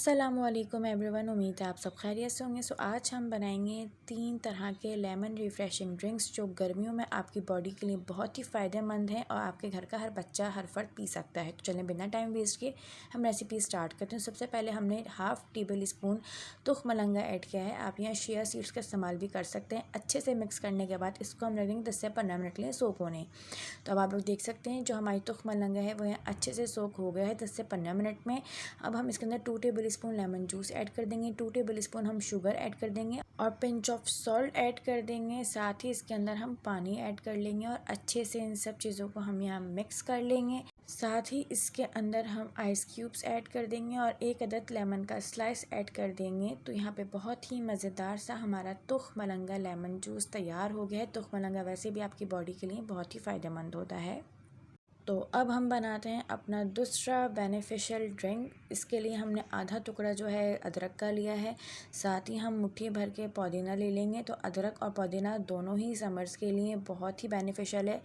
अस्सलामुअलैकुम एवरीवन, उम्मीद है आप सब खैरियत से होंगे। आज हम बनाएंगे 3 तरह के लेमन रिफ़्रेशिंग ड्रिंक्स जो गर्मियों में आपकी बॉडी के लिए बहुत ही फ़ायदेमंद हैं और आपके घर का हर बच्चा हर फर्द पी सकता है। तो चलें बिना टाइम वेस्ट किए हम रेसिपी स्टार्ट करते हैं। सबसे पहले हमने हाफ़ टेबल स्पून तुख मलंगा ऐड किया है। आप यहाँ चिया सीड्स का इस्तेमाल भी कर सकते हैं। अच्छे से मिक्स करने के बाद इसको हम रख देंगे 10 से 15 मिनट के लिए सोक होने। तो अब आप लोग देख सकते हैं जो हमारी तुख मलंगा है वो यहाँ अच्छे से सोक हो गया है 10 से 15 मिनट में। अब हम इसके अंदर 2 table spoon lemon juice add कर देंगे, 2 टेबल स्पून हम शुगर ऐड कर देंगे और पिंच ऑफ सॉल्ट ऐड कर देंगे। साथ ही इसके अंदर हम पानी ऐड कर लेंगे और अच्छे से इन सब चीज़ों को हम यहाँ मिक्स कर लेंगे। साथ ही इसके अंदर हम आइस क्यूब्स ऐड कर देंगे और 1 अदद लेमन का स्लाइस ऐड कर देंगे। तो यहाँ पे बहुत ही मज़ेदार सा हमारा तुख मलंगा लेमन जूस तैयार हो गया है। तुख मलंगा वैसे भी आपकी बॉडी के लिए बहुत ही फ़ायदेमंद होता है। तो अब हम बनाते हैं अपना दूसरा बेनिफिशियल ड्रिंक। इसके लिए हमने आधा टुकड़ा जो है अदरक का लिया है। साथ ही हम मुट्ठी भर के पुदीना ले लेंगे। तो अदरक और पुदीना दोनों ही समर्स के लिए बहुत ही बेनिफिशियल है।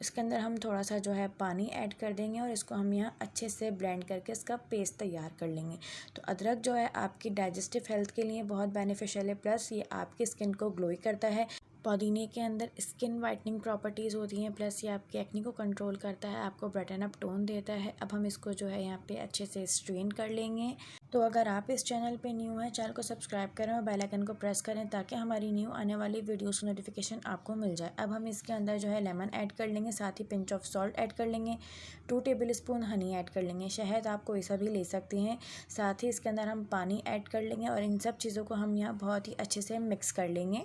इसके अंदर हम थोड़ा सा जो है पानी ऐड कर देंगे और इसको हम यहाँ अच्छे से ब्लेंड करके इसका पेस्ट तैयार कर लेंगे। तो अदरक जो है आपकी डाइजेस्टिव हेल्थ के लिए बहुत बेनिफिशियल है, प्लस ये आपकी स्किन को ग्लोई करता है। पुदीने के अंदर स्किन वाइटनिंग प्रॉपर्टीज़ होती हैं, प्लस ये आपके एक्ने को कंट्रोल करता है, आपको ब्राइटन अप टोन देता है। अब हम इसको जो है यहाँ पे अच्छे से स्ट्रेन कर लेंगे। तो अगर आप इस चैनल पे न्यू हैं, चैनल को सब्सक्राइब करें और बेल आइकन को प्रेस करें ताकि हमारी न्यू आने वाली वीडियोस की नोटिफिकेशन आपको मिल जाए। अब हम इसके अंदर जो है लेमन ऐड कर लेंगे, साथ ही पिंच ऑफ सॉल्ट ऐड कर लेंगे, 2 टेबल स्पून हनी ऐड कर लेंगे, शहद आप कोई सा भी ले सकते हैं। साथ ही इसके अंदर हम पानी ऐड कर लेंगे और इन सब चीज़ों को हम यहाँ बहुत ही अच्छे से मिक्स कर लेंगे।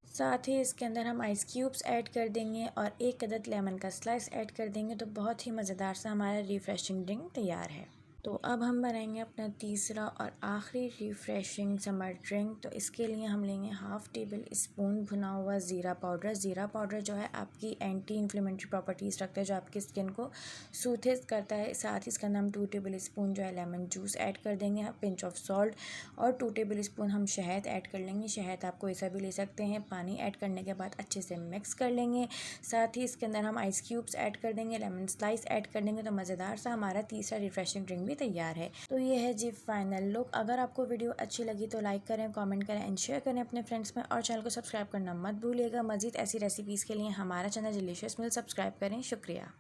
साथ ही इसके अंदर हम आइस क्यूब्स ऐड कर देंगे और 1 अदद लेमन का स्लाइस ऐड कर देंगे। तो बहुत ही मज़ेदार सा हमारा रिफ़्रेशिंग ड्रिंक तैयार है। तो अब हम बनाएंगे अपना तीसरा और आखिरी रिफ़्रेशिंग समर ड्रिंक। तो इसके लिए हम लेंगे हाफ़ टेबल स्पून भुना हुआ ज़ीरा पाउडर। ज़ीरा पाउडर जो है आपकी एंटी इन्फ्लेमेटरी प्रॉपर्टीज़ रखता है, जो आपकी स्किन को सूथित करता है। साथ ही इसके अंदर हम 2 टेबल स्पून जो है लेमन जूस ऐड कर देंगे, पिंच ऑफ सॉल्ट और 2 टेबल स्पून हम शहद ऐड कर लेंगे। शहद आप कोई सा भी ले सकते हैं। पानी ऐड करने के बाद अच्छे से मिक्स कर लेंगे। साथ ही इसके अंदर हम आइस क्यूब्स ऐड कर देंगे, लेमन स्लाइस ऐड कर देंगे। तो मज़ेदार सा हमारा तीसरा रिफ्रेशिंग ड्रिंक भी तैयार है। तो ये है जी फाइनल लुक। अगर आपको वीडियो अच्छी लगी तो लाइक करें, कमेंट करें एंड शेयर करें अपने फ्रेंड्स में और चैनल को सब्सक्राइब करना मत भूलिएगा। मज़ीद ऐसी रेसिपीज़ के लिए हमारा चैनल डिलीशियस मील सब्सक्राइब करें। शुक्रिया।